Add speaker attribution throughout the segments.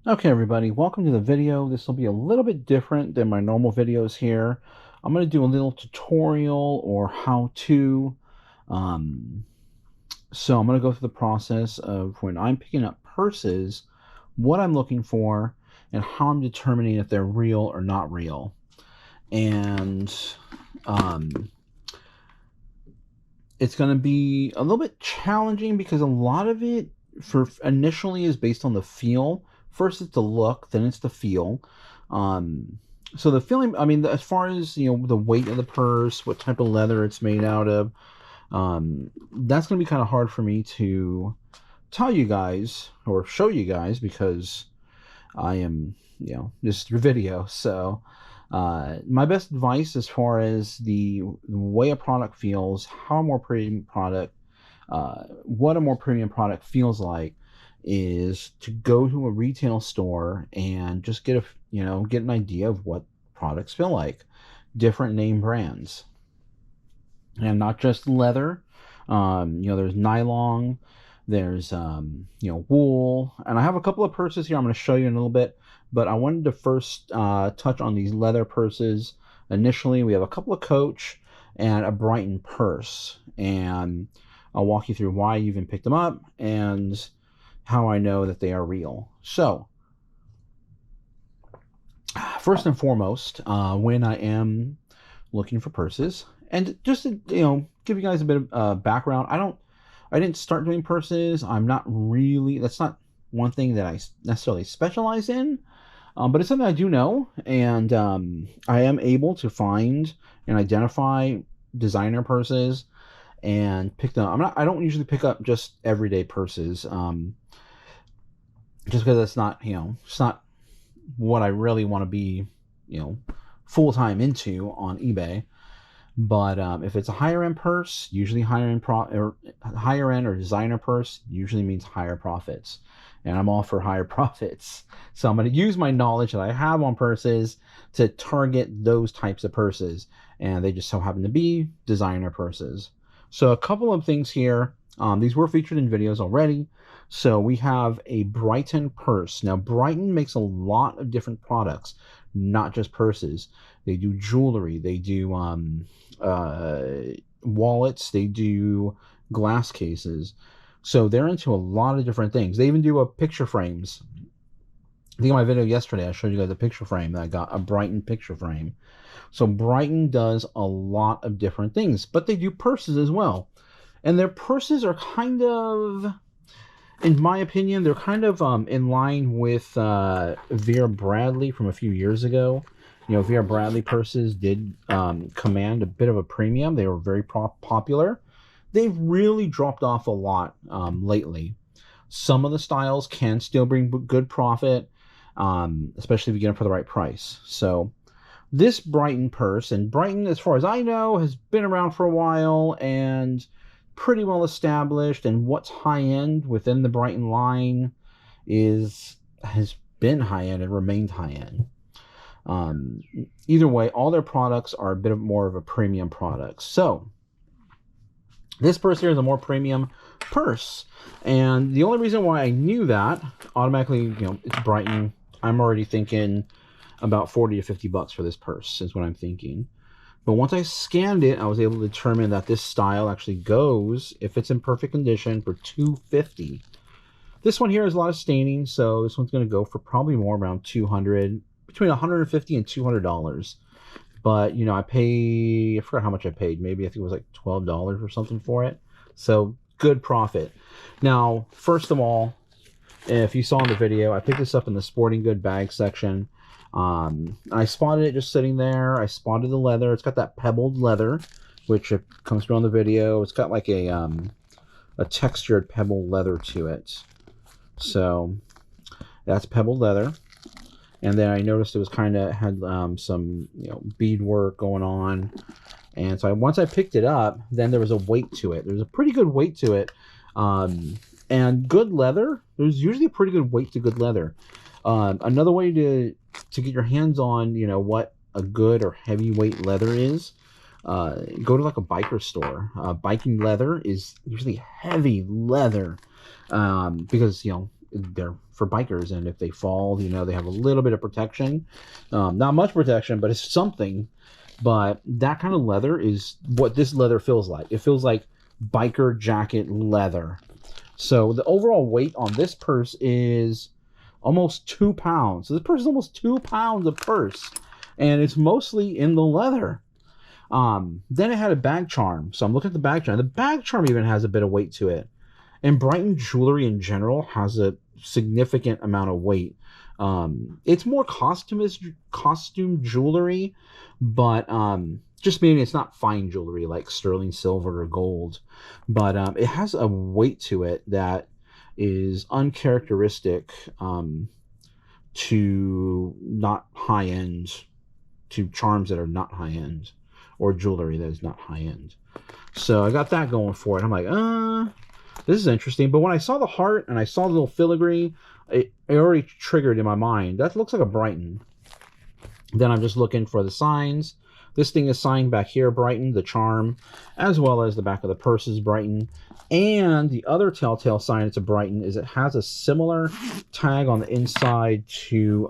Speaker 1: Okay, everybody, welcome to the video. This will be a little bit different than my normal videos here. I'm going to do a little tutorial or how-to. Um, so I'm going to go through the process of when I'm picking up purses, what I'm looking for, and how I'm determining if they're real or not real. And um, it's going to be a little bit challenging because a lot of it for initially is based on the feel. First it's the look, then it's the feel. um so the feeling, I mean, as far as the weight of the purse, what type of leather it's made out of, that's going to be kind of hard for me to tell you guys or show you guys because I am, this is your video. So, my best advice as far as the way a product feels, how a more premium product, what a more premium product feels like, is to go to a retail store and just get an idea of what products feel like, different name brands, and not just leather. There's nylon, there's wool, and I have a couple of purses here I'm going to show you in a little bit. But I wanted to first touch on these leather purses. Initially, we have a couple of Coach and a Brigthton purse, and I'll walk you through why I even picked them up and how I know that they are real. So, first and foremost, when I am looking for purses, and just to give you guys a bit of background, I didn't start doing purses. I'm not really, that's not one thing that I necessarily specialize in, but it's something I do know, and I am able to find and identify designer purses and pick them. I don't usually pick up just everyday purses, just because it's not, it's not what I really want to be, full time into on eBay. But if it's a higher end purse, usually higher end or designer purse usually means higher profits, and I'm all for higher profits. So I'm going to use my knowledge that I have on purses to target those types of purses, and they just so happen to be designer purses. So a couple of things here. These were featured in videos already. So we have a Brigthton purse. Now Brigthton makes a lot of different products, not just purses. They do jewelry. They do wallets. They do glass cases. So they're into a lot of different things. They even do a picture frames. I think in my video yesterday I showed you guys a picture frame that I got, a Brigthton picture frame. So Brigthton does a lot of different things, but they do purses as well. And their purses are kind of, in my opinion, they're kind of in line with Vera Bradley from a few years ago. Vera Bradley purses did command a bit of a premium. They were very popular. They've really dropped off a lot lately. Some of the styles can still bring good profit, especially if you get them for the right price. So this Brigthton purse, and Brigthton, as far as I know, has been around for a while and pretty well established. And what's high end within the Brigthton line has been high end and remained high end. Either way, all their products are a bit more of a premium product. So this purse here is a more premium purse, and the only reason why I knew that automatically, it's Brigthton. I'm already thinking about 40 to 50 bucks for this purse is what I'm thinking. But once I scanned it, I was able to determine that this style actually goes, if it's in perfect condition, for $250. This one here has a lot of staining, so this one's going to go for probably more around $200, between $150 and $200. But I forgot how much I paid. Maybe I think it was like $12 or something for it. So good profit. Now, first of all, if you saw in the video, I picked this up in the sporting good bag section. I spotted it just sitting there. I spotted the leather. It's got that pebbled leather, which comes through on the video. It's got like a textured pebbled leather to it. So that's pebbled leather. And then I noticed it was had some beadwork going on. And so once I picked it up, then there was a weight to it. There's a pretty good weight to it. And good leather, there's usually a pretty good weight to good leather. Another way to get your hands on, what a good or heavyweight leather is, go to like a biker store. Biking leather is usually heavy leather, because they're for bikers, and if they fall, you know, they have a little bit of protection. Not much protection, but it's something. But that kind of leather is what this leather feels like. It feels like biker jacket leather. So the overall weight on this purse is almost 2 pounds. So this purse is almost 2 pounds of purse, and it's mostly in the leather. Then it had a bag charm. So I'm looking at the bag charm. The bag charm even has a bit of weight to it. And Brigthton jewelry in general has a significant amount of weight. It's more costume jewelry, but just meaning it's not fine jewelry like sterling silver or gold. But it has a weight to it that is uncharacteristic to not high end, to charms that are not high end, or jewelry that is not high end. So I got that going for it. I'm like, this is interesting. But when I saw the heart and I saw the little filigree, it already triggered in my mind, that looks like a Brigthton. Then I'm just looking for the signs. This thing is signed back here, Brigthton, the charm, as well as the back of the purse is Brigthton. And the other telltale sign it's a Brigthton is it has a similar tag on the inside to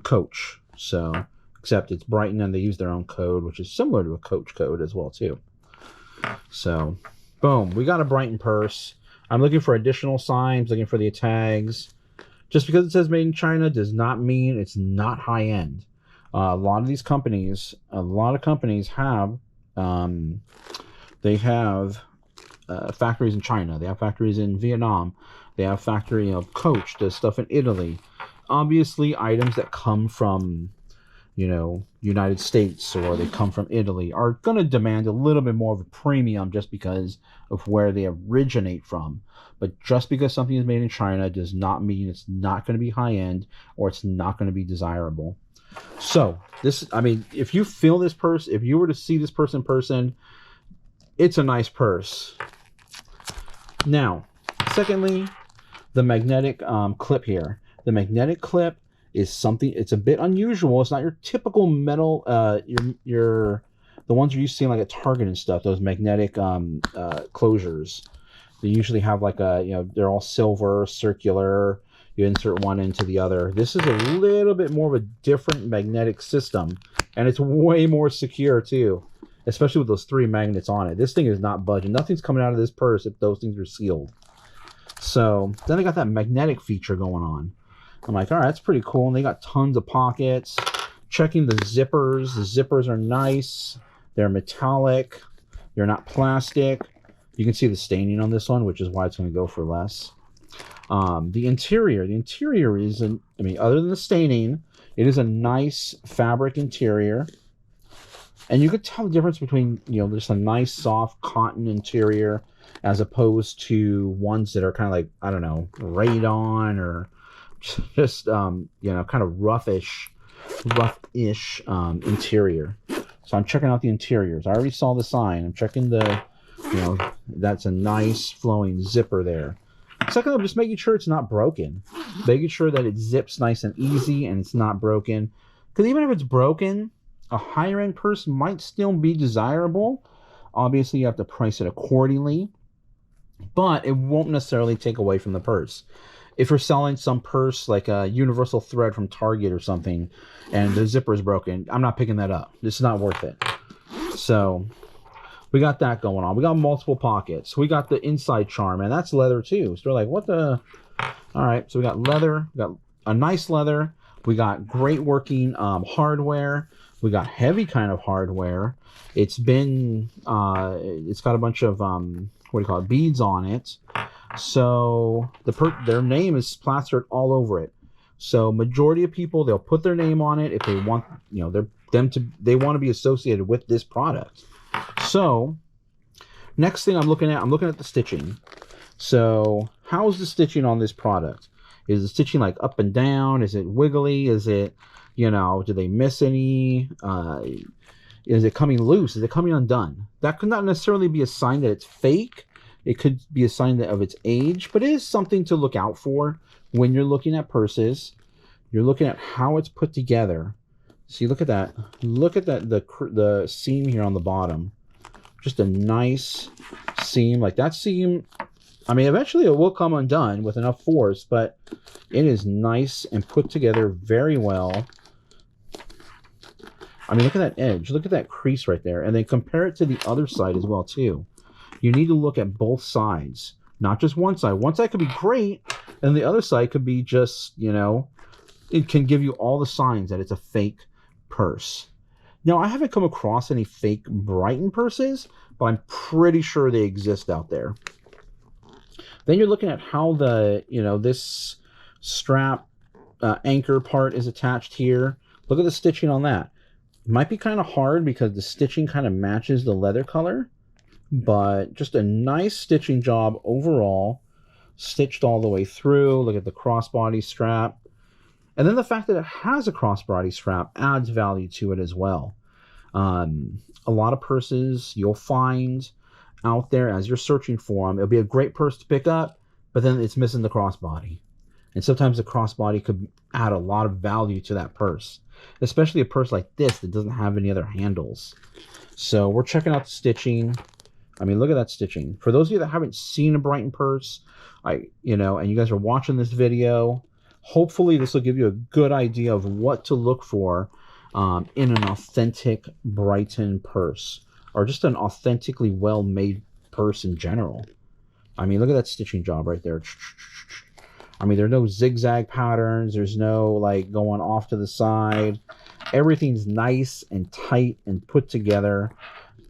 Speaker 1: Coach. So, except it's Brigthton and they use their own code, which is similar to a Coach code as well too. So, boom, we got a Brigthton purse. I'm looking for additional signs, looking for the tags. Just because it says made in China does not mean it's not high end. A lot of companies have, they have factories in China. They have factories in Vietnam. They have factory, Coach does stuff in Italy. Obviously, items that come from, United States or they come from Italy are going to demand a little bit more of a premium just because of where they originate from. But just because something is made in China does not mean it's not going to be high end or it's not going to be desirable. So if you feel this purse, if you were to see this purse in person, it's a nice purse. Now, secondly, the magnetic clip here. The magnetic clip is something, it's a bit unusual. It's not your typical metal, the ones you're used to seeing like at Target and stuff, those magnetic closures. They usually have like they're all silver, circular. You insert one into the other. This is a little bit more of a different magnetic system, and it's way more secure too, especially with those 3 magnets on it. This thing is not budging. Nothing's coming out of this purse if those things are sealed. So then they got that magnetic feature going on. I'm like, all right, that's pretty cool. And they got tons of pockets. Checking the zippers. The zippers are nice. They're metallic. They're not plastic. You can see the staining on this one, which is why it's going to go for less. The interior is, other than the staining, it is a nice fabric interior. And you could tell the difference between, just a nice soft cotton interior as opposed to ones that are kind of like, I don't know, rayon or just, kind of roughish interior. So I'm checking out the interiors. I already saw the sign. I'm checking the, that's a nice flowing zipper there. Second, I'm just making sure it's not broken. Making sure that it zips nice and easy and it's not broken. Because even if it's broken, a higher end purse might still be desirable. Obviously, you have to price it accordingly. But it won't necessarily take away from the purse. If you're selling some purse like a universal thread from Target or something and the zipper is broken, I'm not picking that up. It's not worth it. So we got that going on. We got multiple pockets. We got the inside charm, and that's leather too. So we're like, what the? All right, so we got leather. We got a nice leather. We got great working hardware. We got heavy kind of hardware. It's been, it's got a bunch of, beads on it. So their name is plastered all over it. So majority of people, they'll put their name on it if they want, they want to be associated with this product. So next thing I'm looking at the stitching. So how's the stitching on this product? Is the stitching like up and down? Is it wiggly? Is it, do they miss any? Is it coming loose? Is it coming undone? That could not necessarily be a sign that it's fake. It could be a sign of its age, but it is something to look out for when you're looking at purses. You're looking at how it's put together. See, look at that. Look at that, the seam here on the bottom. Just a nice seam. Like that seam I mean, eventually it will come undone with enough force, but it is nice and put together very well. I mean, look at that edge. Look at that crease right there. And then compare it to the other side as well, too. You need to look at both sides, not just one side. One side could be great, and the other side could be just, you know, it can give you all the signs that it's a fake purse. Now, I haven't come across any fake Brigthton purses, but I'm pretty sure they exist out there. Then you're looking at how the, you know, this strap anchor part is attached here. Look at the stitching on that. It might be kind of hard because the stitching kind of matches the leather color, but just a nice stitching job overall, stitched all the way through. Look at the crossbody strap. And then the fact that it has a crossbody strap adds value to it as well. A lot of purses you'll find out there as you're searching for them, it'll be a great purse to pick up, but then it's missing the crossbody. And sometimes the crossbody could add a lot of value to that purse, especially a purse like this that doesn't have any other handles. So we're checking out the stitching. I mean, look at that stitching. For those of you that haven't seen a Brigthton purse, and you guys are watching this video, hopefully this will give you a good idea of what to look for in an authentic Brigthton purse, or just an authentically well-made purse in general. I mean, look at that stitching job right there. I mean, there are no zigzag patterns. There's no like going off to the side. Everything's nice and tight and put together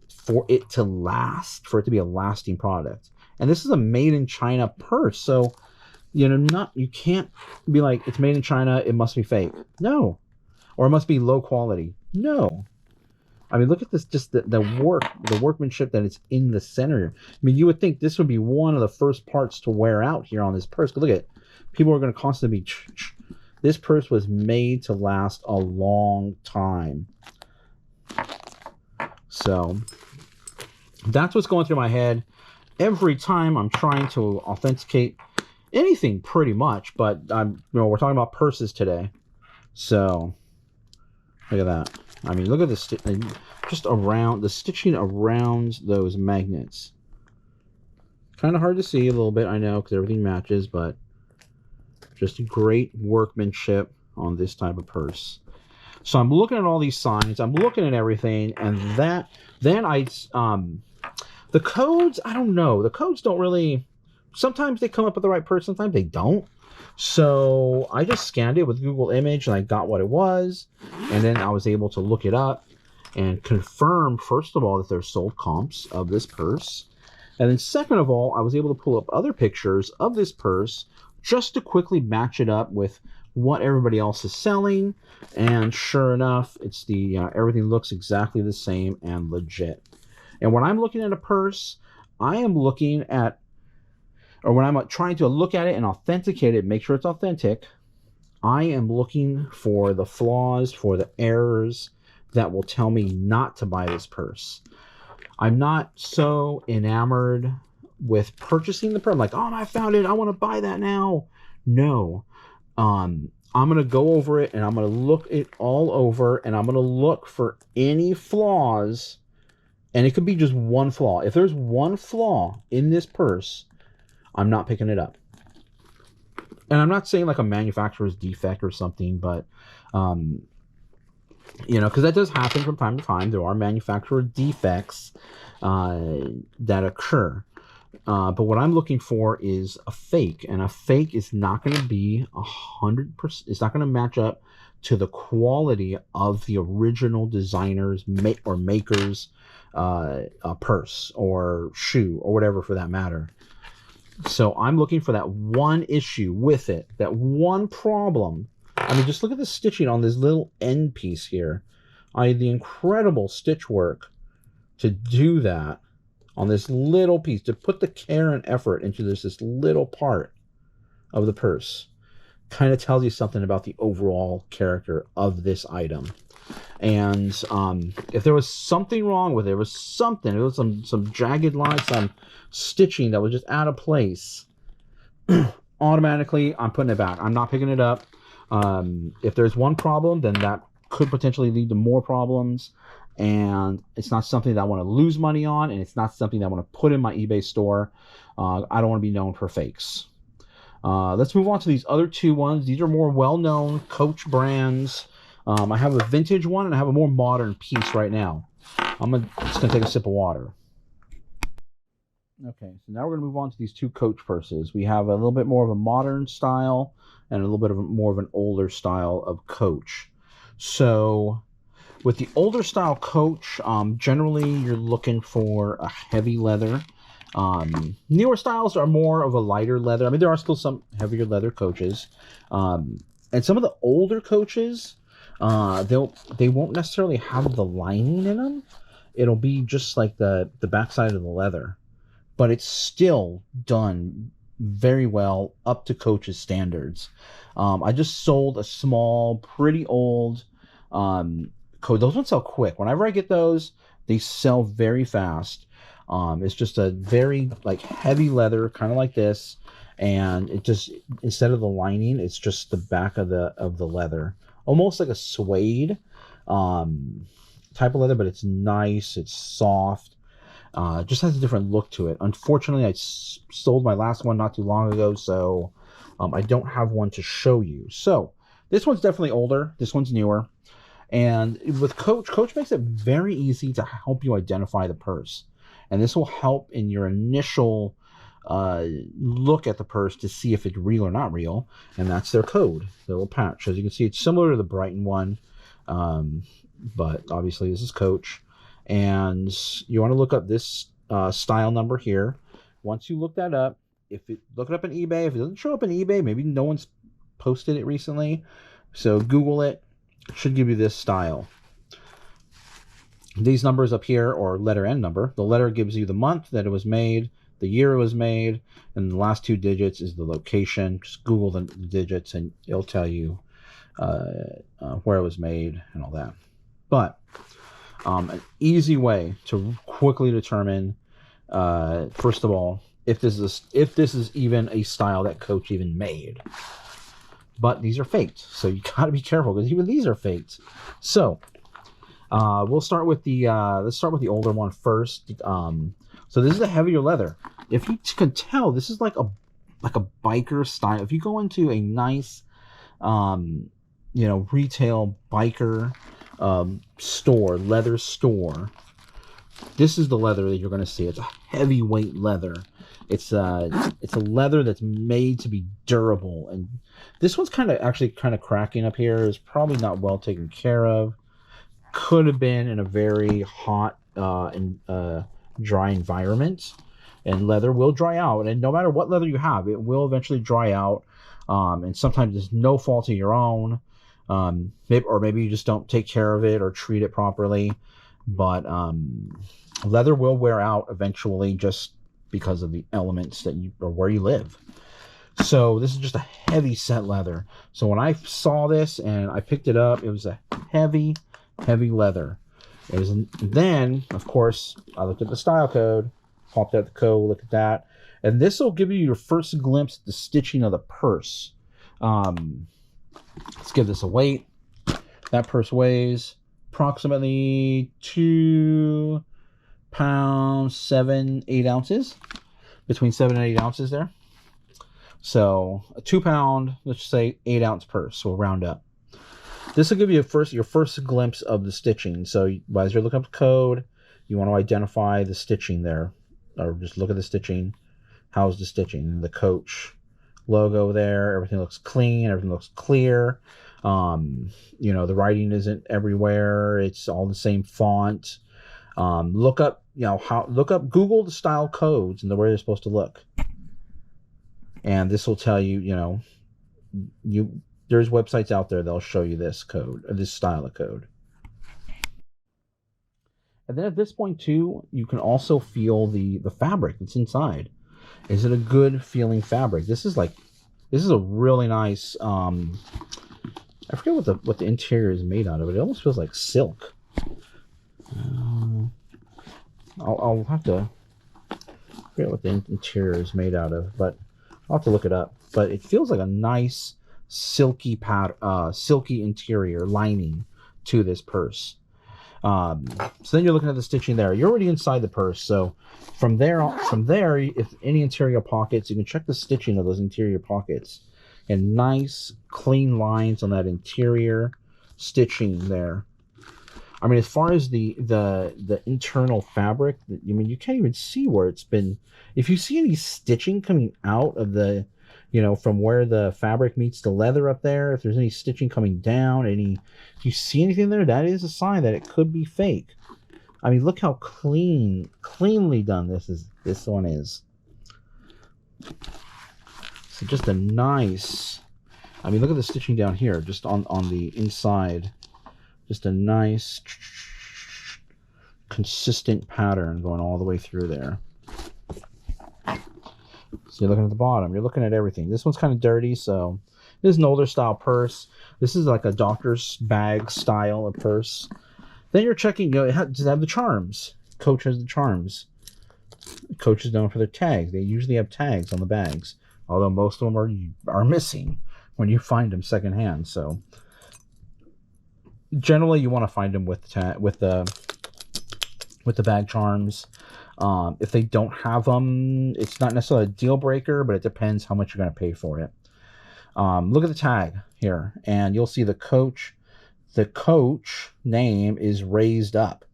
Speaker 1: for it to last, for it to be a lasting product. And this is a made in China purse, so you can't be like, it's made in China, it must be fake. No. Or it must be low quality. No. I mean, look at this, just the workmanship that it's in the center. I mean, you would think this would be one of the first parts to wear out here on this purse. Look at it. People are going to constantly be... This purse was made to last a long time. So, that's what's going through my head every time I'm trying to authenticate anything, pretty much. But we're talking about purses today. So, look at that. I mean, look at this, just around, the stitching around those magnets. Kind of hard to see a little bit, I know, because everything matches, but just great workmanship on this type of purse. So I'm looking at all these signs, I'm looking at everything, and then the codes, I don't know. The codes don't really, sometimes they come up with the right purse, sometimes they don't. So I just scanned it with Google Image and I got what it was. And then I was able to look it up and confirm, first of all, that there's sold comps of this purse. And then second of all, I was able to pull up other pictures of this purse just to quickly match it up with what everybody else is selling. And sure enough, it's everything looks exactly the same and legit. And when I'm looking at a purse, I am looking at, or when I'm trying to look at it and authenticate it, make sure it's authentic, I am looking for the flaws, for the errors that will tell me not to buy this purse. I'm not so enamored with purchasing the purse. I'm like, oh, I found it, I want to buy that now. No. I'm going to go over it and I'm going to look it all over and I'm going to look for any flaws. And it could be just one flaw. If there's one flaw in this purse, I'm not picking it up. And I'm not saying like a manufacturer's defect or something, but, because that does happen from time to time. There are manufacturer defects that occur. But what I'm looking for is a fake. And a fake is not going to be 100%. It's not going to match up to the quality of the original designer's or maker's purse or shoe or whatever for that matter. So I'm looking for that one issue with it, that one problem. I mean, just look at the stitching on this little end piece here. The incredible stitch work to do that on this little piece, to put the care and effort into this little part of the purse, kind of tells you something about the overall character of this item. And if there was something wrong with it, it was some jagged lines, some stitching that was just out of place, automatically I'm putting it back. I'm not picking it up. If there's one problem, then that could potentially lead to more problems, and it's not something that I want to lose money on, and it's not something that I want to put in my eBay store. I don't want to be known for fakes. Let's move on to these other two ones. These are more well-known Coach brands. I have a vintage one and I have a more modern piece right now. Just gonna take a sip of water. Okay, so now we're gonna move on to these two Coach purses. We have a little bit more of a modern style and a little bit of more of an older style of Coach. So with the older style Coach, generally you're looking for a heavy leather. Newer styles are more of a lighter leather. I mean, there are still some heavier leather Coaches, and some of the older Coaches, they won't necessarily have the lining in them. It'll be just like the backside of the leather, but it's still done very well up to Coach's standards. I just sold a small, pretty old Coach. Those ones sell quick. Whenever I get those, they sell very fast. It's just a very like heavy leather, kind of like this, and it just, instead of the lining, it's just the back of the leather, almost like a suede type of leather, but it's nice, it's soft, just has a different look to it. Unfortunately, I sold my last one not too long ago, so I don't have one to show you. So this one's definitely older, this one's newer. And with Coach makes it very easy to help you identify the purse. And this will help in your initial look at the purse to see if it's real or not real. And that's their code, the little patch. As you can see, it's similar to the Brigthton one, but obviously this is Coach. And you want to look up this style number here. Once you look that up, look it up on eBay. If it doesn't show up on eBay, maybe no one's posted it recently. So Google it. It should give you this style. These numbers up here, or letter N number, the letter gives you the month that it was made, the year it was made, and the last two digits is the location. Just Google the digits and it'll tell you where it was made and all that. But an easy way to quickly determine, first of all, if this is even a style that Coach even made. But these are faked, so you got to be careful because even these are faked. So we'll start with let's start with the older one first. So this is a heavier leather. If you can tell, this is like a biker style. If you go into a nice, retail biker store, leather store, this is the leather that you're going to see. It's a heavyweight leather. It's a leather that's made to be durable, and this one's kind of cracking up here. Is probably not well taken care of. Could have been in a very hot and dry environment, and leather will dry out. And no matter what leather you have, it will eventually dry out. And sometimes it's no fault of your own, maybe you just don't take care of it or treat it properly. But leather will wear out eventually, just because of the elements or where you live. So this is just a heavy set leather. So when I saw this and I picked it up, it was a heavy leather. Then, of course, I looked at the style code, popped out the code, look at that, and this will give you your first glimpse at the stitching of the purse. Let's give this a weight. That purse weighs approximately 2 pounds 7-8 ounces, between 7 and 8 ounces there. So a 2 pound, let's say 8 ounce purse, we'll round up. This will give you your first glimpse of the stitching. So as you're looking up the code, you want to identify the stitching there, or just look at the stitching. How's the stitching? The Coach logo there, everything looks clean, everything looks clear. The writing isn't everywhere. It's all the same font. Look up Google the style codes and the way they're supposed to look. And this will tell you, there's websites out there that'll show you this code, or this style of code. And then at this point too, you can also feel the fabric that's inside. Is it a good feeling fabric? This is a really nice, I forget what the interior is made out of. It almost feels like silk. I'll have to forget what the interior is made out of, but I'll have to look it up. But it feels like a nice silky interior lining to this purse. So then you're looking at the stitching there. You're already inside the purse. So from there, if any interior pockets, you can check the stitching of those interior pockets. And nice, clean lines on that interior stitching there. I mean, as far as the internal fabric, I mean, you can't even see where it's been. If you see any stitching coming out of the, from where the fabric meets the leather up there, if there's any stitching coming down, if you see anything there, that is a sign that it could be fake. I mean, look how cleanly done this one is. So just a nice, I mean, look at the stitching down here, just on the inside. Just a nice, consistent pattern going all the way through there. So you're looking at the bottom. You're looking at everything. This one's kind of dirty, so this is an older style purse. This is like a doctor's bag style of purse. Then you're checking, does it have the charms? Coach has the charms. Coach is known for their tags. They usually have tags on the bags, although most of them are missing when you find them secondhand. So generally, you want to find them with the bag charms. If they don't have them, it's not necessarily a deal breaker, but it depends how much you're going to pay for it. Look at the tag here, and you'll see the Coach. The Coach name is raised up.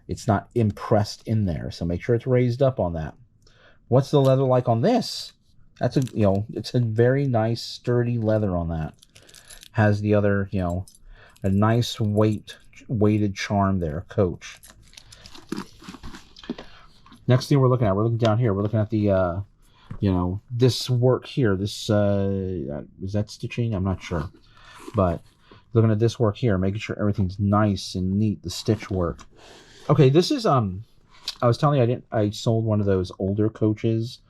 Speaker 1: It's not impressed in there, so make sure it's raised up on that. What's the leather like on this? That's it's a very nice sturdy leather on that. Has the other, a nice weighted charm there, Coach. Next thing we're looking down here. We're looking at the, this work here. This, is that stitching? I'm not sure. But looking at this work here, making sure everything's nice and neat, the stitch work. Okay, this is, I was telling you I sold one of those older Coaches,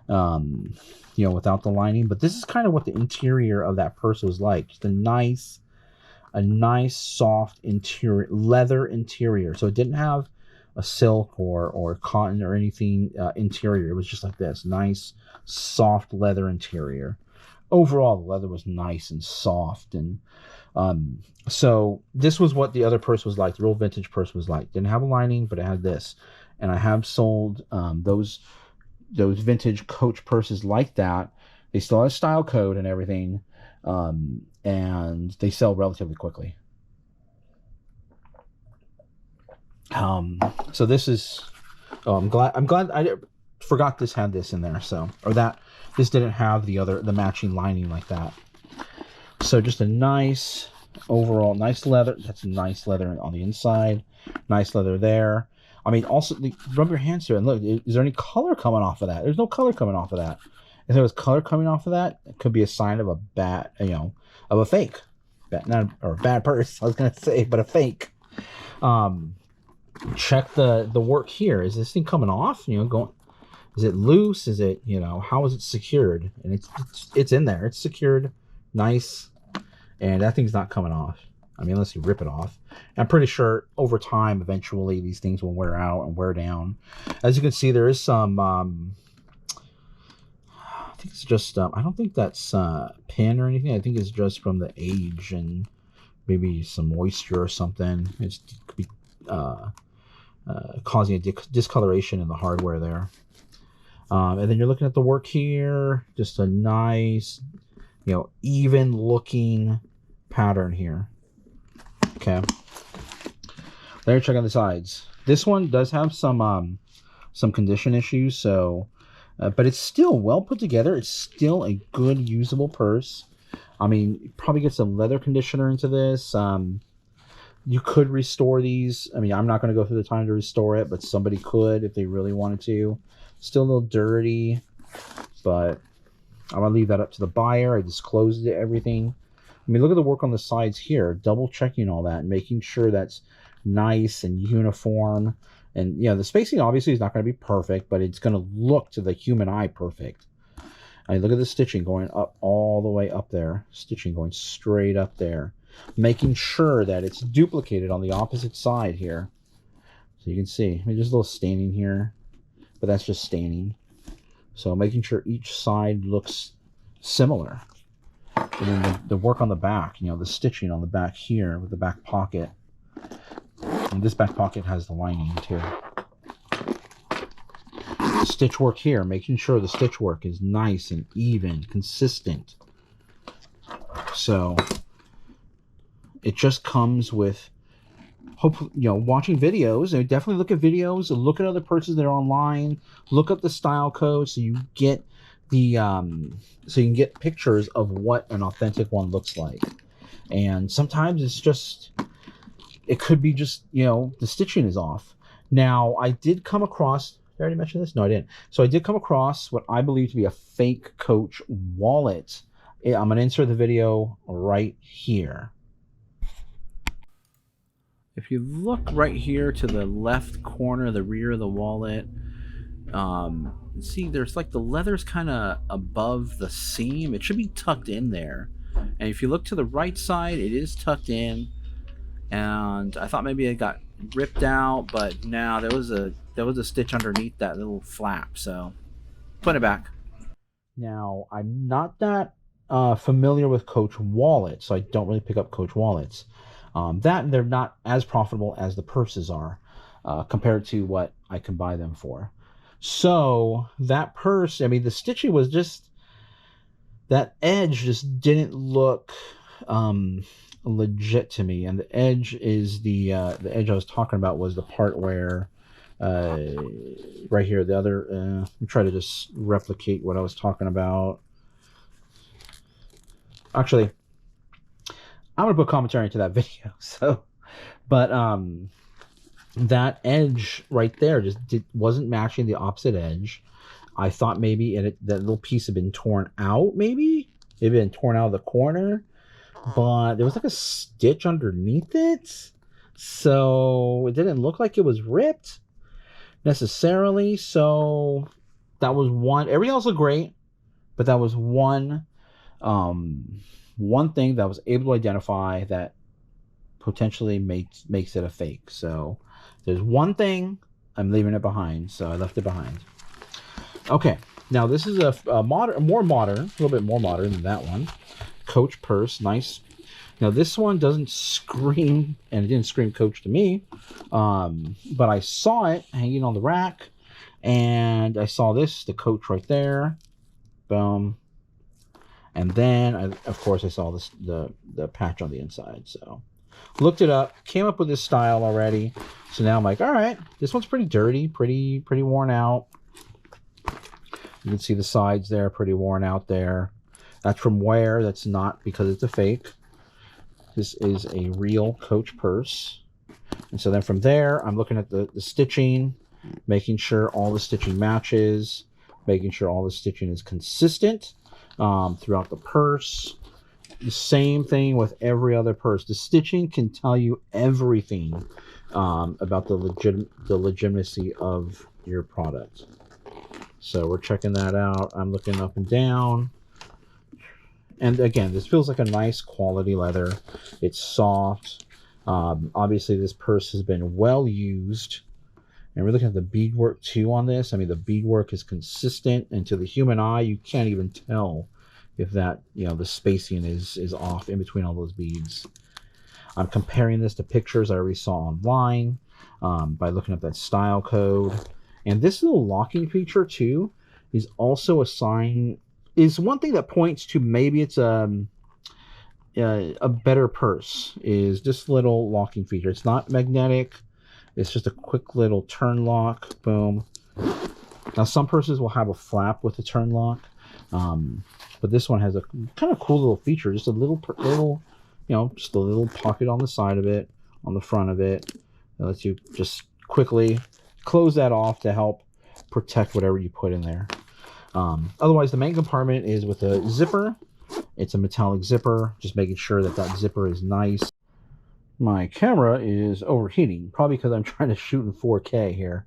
Speaker 1: without the lining. But this is kind of what the interior of that purse was like. Just a nice soft interior, leather interior. So it didn't have a silk or cotton or anything interior. It was just like this nice soft leather interior. Overall, the leather was nice and soft, and so this was what the other purse was like. The real vintage purse was like. Didn't have a lining, but it had this. And I have sold those vintage Coach purses like that. They still have style code and everything, and they sell relatively quickly. So this is, I'm glad I forgot this had this in there. So, this didn't have the matching lining like that. So just a nice overall, nice leather. That's nice leather on the inside. Nice leather there. I mean, also rub your hands through it and look, is there any color coming off of that? There's no color coming off of that. If there was color coming off of that, it could be a sign of of a fake. Or a bad purse, I was going to say, but a fake. Check the work here. Is this thing coming off? Is it loose? Is it, how is it secured? And it's in there. It's secured. Nice. And that thing's not coming off. I mean, unless you rip it off. I'm pretty sure over time, eventually, these things will wear out and wear down. As you can see, there is some, I think it's just, I don't think that's pin or anything. I think it's just from the age and maybe some moisture or something. It could be causing a discoloration in the hardware there. And then you're looking at the work here. Just a nice, even looking pattern here. Okay. Then check on the sides. This one does have some condition issues, so but it's still well put together. It's still a good usable purse. I mean, you probably get some leather conditioner into this. You could restore these. I mean, I'm not going to go through the time to restore it, but somebody could if they really wanted to. Still a little dirty, but I'm going to leave that up to the buyer. I disclosed everything. I mean, look at the work on the sides here. Double checking all that and making sure that's nice and uniform. And, the spacing obviously is not going to be perfect, but it's going to look to the human eye perfect. I mean, look at the stitching going up all the way up there. Stitching going straight up there. Making sure that it's duplicated on the opposite side here. So you can see, I mean, there's a little staining here, but that's just staining. So making sure each side looks similar. And then the work on the back, the stitching on the back here with the back pocket. And this back pocket has the lining too. The stitch work here, making sure the stitch work is nice and even, consistent. So it just comes with, hopefully, watching videos. And definitely look at videos, look at other purses that are online, look up the style code so you get the so you can get pictures of what an authentic one looks like. And sometimes it could be just, the stitching is off. Now, I did come across, did I already mention this? No, I didn't. So I did come across what I believe to be a fake Coach wallet. I'm going to insert the video right here. If you look right here to the left corner, the rear of the wallet, see there's like the leather's kind of above the seam. It should be tucked in there. And if you look to the right side, it is tucked in. And I thought maybe it got ripped out, but now there was a stitch underneath that little flap. So put it back. Now, I'm not that familiar with Coach wallets, so I don't really pick up Coach wallets. That they're not as profitable as the purses are compared to what I can buy them for. So that purse, I mean, the stitching was just, that edge just didn't look legit to me. And the edge is the edge I was talking about was the part where right here, the other, I'm trying to just replicate what I was talking about. Actually, I'm gonna put commentary into that video. So, but that edge right there just wasn't matching the opposite edge. I thought maybe that little piece had been torn out. Maybe it had been torn out of the corner, but there was like a stitch underneath it, so it didn't look like it was ripped necessarily. So that was one. Everything else looked great, but that was one thing that I was able to identify that potentially makes it a fake. So there's one thing, I'm leaving it behind, so I left it behind. Okay, now this is a little bit more modern than that one. Coach purse, nice. Now this one doesn't scream, and it didn't scream Coach to me, but I saw it hanging on the rack, and I saw the Coach right there. Boom. And then, of course, I saw the patch on the inside. So looked it up, came up with this style already. So now I'm like, all right, this one's pretty dirty, pretty worn out. You can see the sides there, pretty worn out there. That's from wear. That's not because it's a fake. This is a real Coach purse. And so then from there, I'm looking at the stitching, making sure all the stitching matches, making sure all the stitching is consistent throughout the purse. The same thing with every other purse. The stitching can tell you everything about the legitimacy of your product. So we're checking that out. I'm looking up and down. And again, this feels like a nice quality leather. It's soft. Obviously, this purse has been well used. And we're looking at the beadwork too on this. I mean, the beadwork is consistent, and to the human eye, you can't even tell if that, the spacing is off in between all those beads. I'm comparing this to pictures I already saw online by looking up that style code. And this little locking feature too is also a sign, is one thing that points to maybe it's a better purse, is this little locking feature. It's not magnetic. It's just a quick little turn lock. Boom. Now, some purses will have a flap with a turn lock, but this one has a kind of cool little feature. Just a little, just a little pocket on the side of it, on the front of it. That lets you just quickly close that off to help protect whatever you put in there. Otherwise, the main compartment is with a zipper. It's a metallic zipper, just making sure that zipper is nice. My camera is overheating, probably because I'm trying to shoot in 4K here.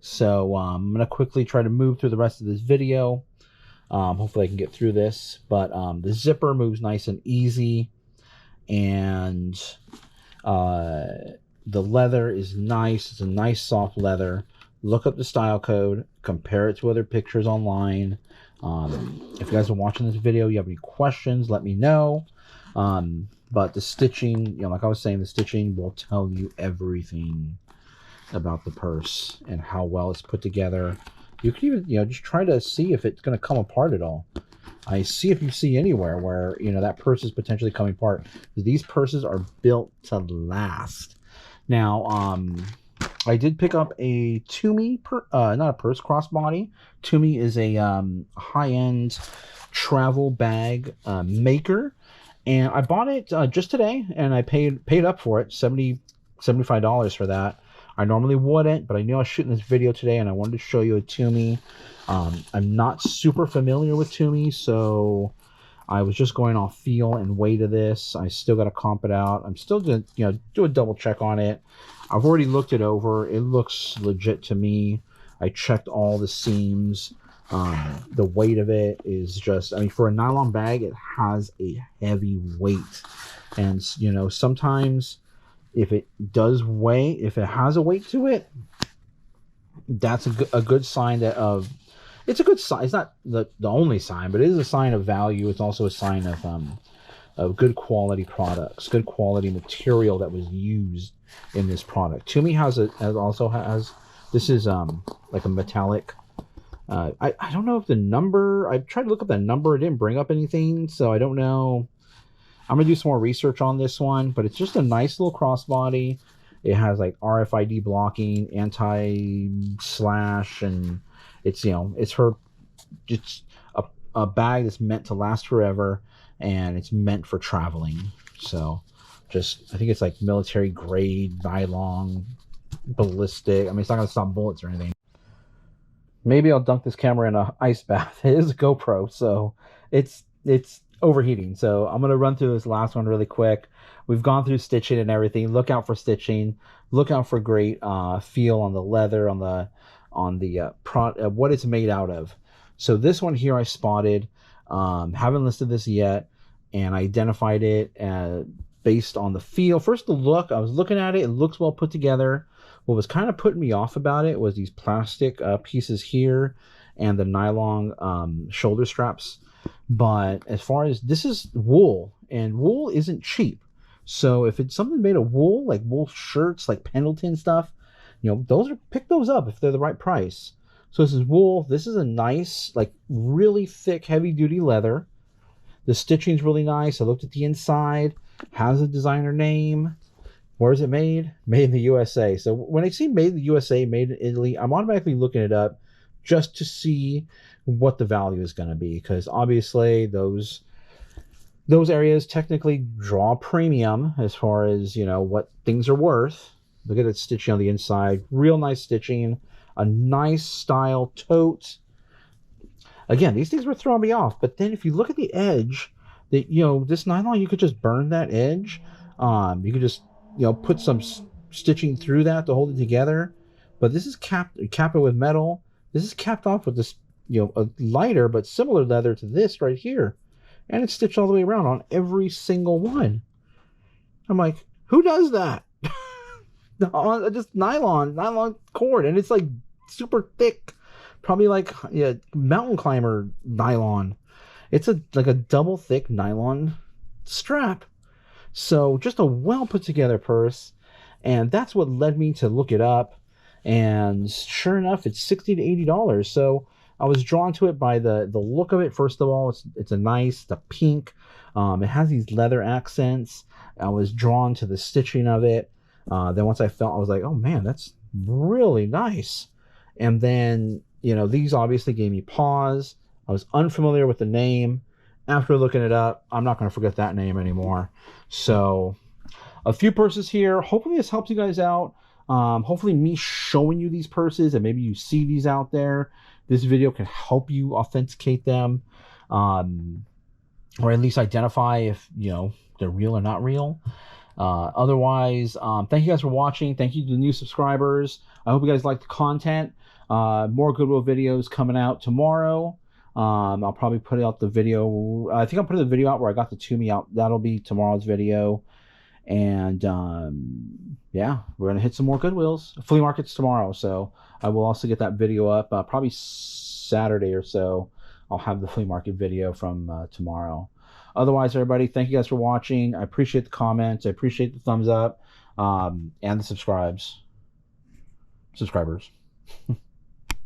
Speaker 1: So I'm going to quickly try to move through the rest of this video. Hopefully I can get through this. But the zipper moves nice and easy. And the leather is nice. It's a nice soft leather. Look up the style code. Compare it to other pictures online. If you guys are watching this video, you have any questions, let me know. But the stitching, you know, like I was saying, the stitching will tell you everything about the purse and how well it's put together. You can even, you know, just try to see if it's going to come apart at all. I see if you see anywhere where, you know, that purse is potentially coming apart. These purses are built to last. Now, I did pick up a Tumi, not a purse, crossbody. Tumi is a high-end travel bag maker, and I bought it just today, and I paid up for it, $75 for that. I normally wouldn't, but I knew I was shooting this video today, and I wanted to show you a Tumi. I'm not super familiar with Tumi, so I was just going off feel and weight of this. I still got to comp it out. I'm still going to, you know, do a double check on it. I've already looked it over. It looks legit to me. I checked all the seams. The weight of it is just, I mean, for a nylon bag, it has a heavy weight. And, you know, sometimes if it does weigh, if it has a weight to it, that's a good sign that it's a good sign. It's not the only sign, but it is a sign of value. It's also a sign of good quality products, good quality material that was used in this product. Tumi also has this is like a metallic. I don't know if the number. I tried to look up that number. It didn't bring up anything, so I don't know. I'm gonna do some more research on this one, but it's just a nice little crossbody. It has like RFID blocking, anti-slash, and it's, you know, it's a bag that's meant to last forever, and it's meant for traveling. So just, I think it's like military grade nylon, ballistic. I mean, it's not gonna stop bullets or anything. Maybe I'll dunk this camera in a ice bath. It is a GoPro, so it's overheating. So I'm gonna run through this last one really quick. We've gone through stitching and everything. Look out for stitching. Look out for great feel on the leather, on the what it's made out of. So this one here I spotted. Haven't listed this yet, and I identified it based on the feel. First, the look. I was looking at it. It looks well put together. What was kind of putting me off about it was these plastic pieces here and the nylon shoulder straps. But as far as, this is wool, and wool isn't cheap. So if it's something made of wool, like wool shirts, like Pendleton stuff, you know, pick those up if they're the right price. So this is wool. This is a nice, like really thick, heavy duty leather. The stitching's really nice. I looked at the inside. Has a designer name. Where is it made? Made in the USA. So when I see made in the USA, made in Italy, I'm automatically looking it up just to see what the value is going to be, because obviously those areas technically draw premium as far as, you know, what things are worth. Look at that stitching on the inside. Real nice stitching. A nice style tote. Again, these things were throwing me off. But then if you look at the edge, you know, this nylon, you could just burn that edge. You could just, you know, put some stitching through that to hold it together. But this is cap it with metal. This is capped off with this, you know, a lighter but similar leather to this right here. And it's stitched all the way around on every single one. I'm like, who does that? Just nylon cord, and it's like super thick, probably like, yeah, mountain climber nylon. It's like a double thick nylon strap. So just a well put together purse, and that's what led me to look it up. And sure enough, it's $60 to $80. So I was drawn to it by the look of it. First of all, it's a nice, the pink. It has these leather accents. I was drawn to the stitching of it. Then once I was like, oh man, that's really nice. And then, you know, these obviously gave me pause. I was unfamiliar with the name. After looking it up, I'm not going to forget that name anymore. So a few purses here. Hopefully this helps you guys out. Hopefully me showing you these purses, and maybe you see these out there, this video can help you authenticate them, or at least identify if, you know, they're real or not real. Otherwise, thank you guys for watching. Thank you to the new subscribers. I hope you guys like the content. More Goodwill videos coming out tomorrow. I'll probably put out the video. I think I'll put the video out where I got the Tumi out. That'll be tomorrow's video. And yeah, we're gonna hit some more Goodwills. Flea markets tomorrow, so I will also get that video up probably Saturday or so. I'll have the flea market video from tomorrow. Otherwise, everybody, thank you guys for watching. I appreciate the comments. I appreciate the thumbs up, and the subscribers.